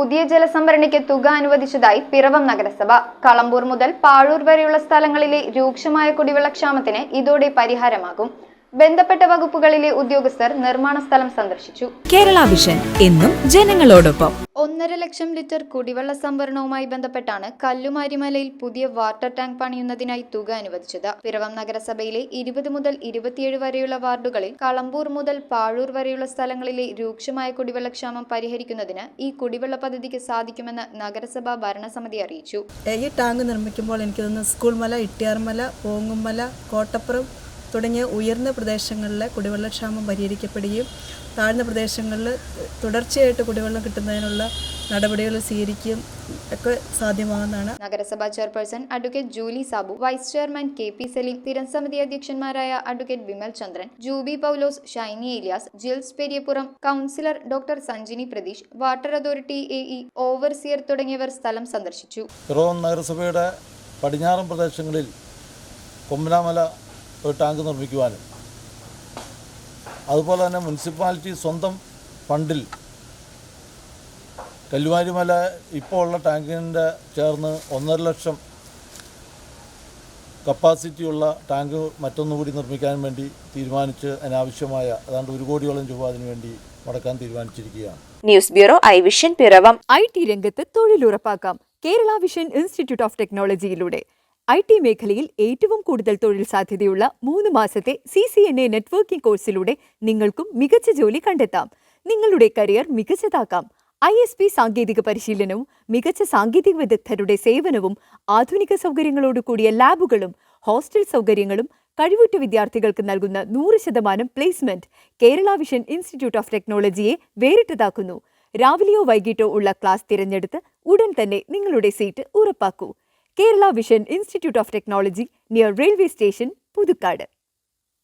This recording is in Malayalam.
പുതിയ ജലസംഭരണിക്ക് തുക അനുവദിച്ചതായി പിറവം നഗരസഭ. കളമ്പൂർ മുതൽ പാഴൂർ വരെയുള്ള സ്ഥലങ്ങളിലെ രൂക്ഷമായ കുടിവെള്ളക്ഷാമത്തിന് ഇതോടെ പരിഹാരമാകും. ബന്ധപ്പെട്ട വകുപ്പുകളിലെ ഉദ്യോഗസ്ഥർ നിർമ്മാണ സ്ഥലം സന്ദർശിച്ചു. കേരള വിഷൻ എന്നും ജനങ്ങളോടൊപ്പം. 1.5 ലക്ഷം ലിറ്റർ കുടിവെള്ള സംഭരണവുമായി ബന്ധപ്പെട്ടാണ് കല്ലുമാരിമലയിൽ പുതിയ വാട്ടർ ടാങ്ക് പണിയുന്നതിനായി തുക അനുവദിച്ചത്. പിറവം നഗരസഭയിലെ 20 മുതൽ 27 വരെയുള്ള വാർഡുകളിൽ കളമ്പൂർ മുതൽ പാഴൂർ വരെയുള്ള സ്ഥലങ്ങളിലെ രൂക്ഷമായ കുടിവെള്ളക്ഷാമം പരിഹരിക്കുന്നതിന് ഈ കുടിവെള്ള പദ്ധതിക്ക് സാധിക്കുമെന്ന് നഗരസഭാ ഭരണസമിതി അറിയിച്ചു. ഈ ടാങ്ക് നിർമ്മിക്കുമ്പോൾ എനിക്ക് തോന്നുന്നു സ്കൂൾമല, ഇട്ടിയാർമല, ഓങ്ങുമല, കോട്ടപ്പുറം തുടങ്ങിയ ഉയർന്ന പ്രദേശങ്ങളിലെ കുടിവെള്ളക്ഷാമം പരിഹരിക്കപ്പെടുകയും താഴ്ന്ന പ്രദേശങ്ങളിൽ തുടർച്ചയായിട്ട് കുടിവെള്ളം കിട്ടുന്നതിനുള്ള നടപടികൾ സ്വീകരിക്കുകയും ഒക്കെ സാധ്യമാകുന്നതാണ്. നഗരസഭാ chairperson advocate Julie Sabu, vice chairman KP Saleem, സ്ഥിരം സമിതി അധ്യക്ഷന്മാരായ advocate Vimal Chandran, Jubi Paulose, Shiny Elias, Jils Periyappuram, councillor doctor Sanjini Pratheesh, water authority AE overseer തുടങ്ങിയവർ സ്ഥലം സന്ദർശിച്ചു. പിറവം നഗരസഭയുടെ പടിഞ്ഞാറൻ പ്രദേശങ്ങളിൽ കൊമ്പനാമല ഒരു ടാങ്ക് നിർമ്മിക്കുവാനും അതുപോലെ തന്നെ മുനിസിപ്പാലിറ്റി സ്വന്തം ഫണ്ടിൽ കല്ലുമാരിമല ഇപ്പോൾ ഉള്ള ടാങ്കിൻ്റെ ചേർന്ന് 1.5 ലക്ഷം കപ്പാസിറ്റിയുള്ള ടാങ്ക് മറ്റൊന്നുകൂടി നിർമ്മിക്കാൻ വേണ്ടി തീരുമാനിച്ച് അതിനാവശ്യമായ ഏതാണ്ട് 1 കോടിയോളം രൂപ അതിനുവേണ്ടി മുടക്കാൻ തീരുമാനിച്ചിരിക്കുകയാണ്. News bureau I vision Piravom. IT രംഗത്ത് തൊഴിലുറപ്പാക്കാം കേരള വിഷൻ ഇൻസ്റ്റിറ്റ്യൂട്ട് ഓഫ് ടെക്നോളജിയിലൂടെ. IT മേഖലയിൽ ഏറ്റവും കൂടുതൽ തൊഴിൽ സാധ്യതയുള്ള 3 മാസത്തെ CCNA നെറ്റ്വർക്കിംഗ് കോഴ്സിലൂടെ നിങ്ങൾക്കും മികച്ച ജോലി കണ്ടെത്താം. നിങ്ങളുടെ കരിയർ മികച്ചതാക്കാം. ISP സാങ്കേതിക പരിശീലനവും മികച്ച സാങ്കേതിക വിദഗ്ധരുടെ സേവനവും ആധുനിക സൗകര്യങ്ങളോടുകൂടിയ ലാബുകളും ഹോസ്റ്റൽ സൗകര്യങ്ങളും കഴിവുറ്റ വിദ്യാർത്ഥികൾക്ക് നൽകുന്ന 100% placement Kerala vision institute of ടെക്നോളജിയെ വേറിട്ടതാക്കുന്നു. രാവിലെയോ വൈകിട്ടോ ഉള്ള ക്ലാസ് തിരഞ്ഞെടുത്ത് ഉടൻ തന്നെ നിങ്ങളുടെ സീറ്റ് ഉറപ്പാക്കൂ. Kerala vision institute of technology, near railway station, Puthukkad.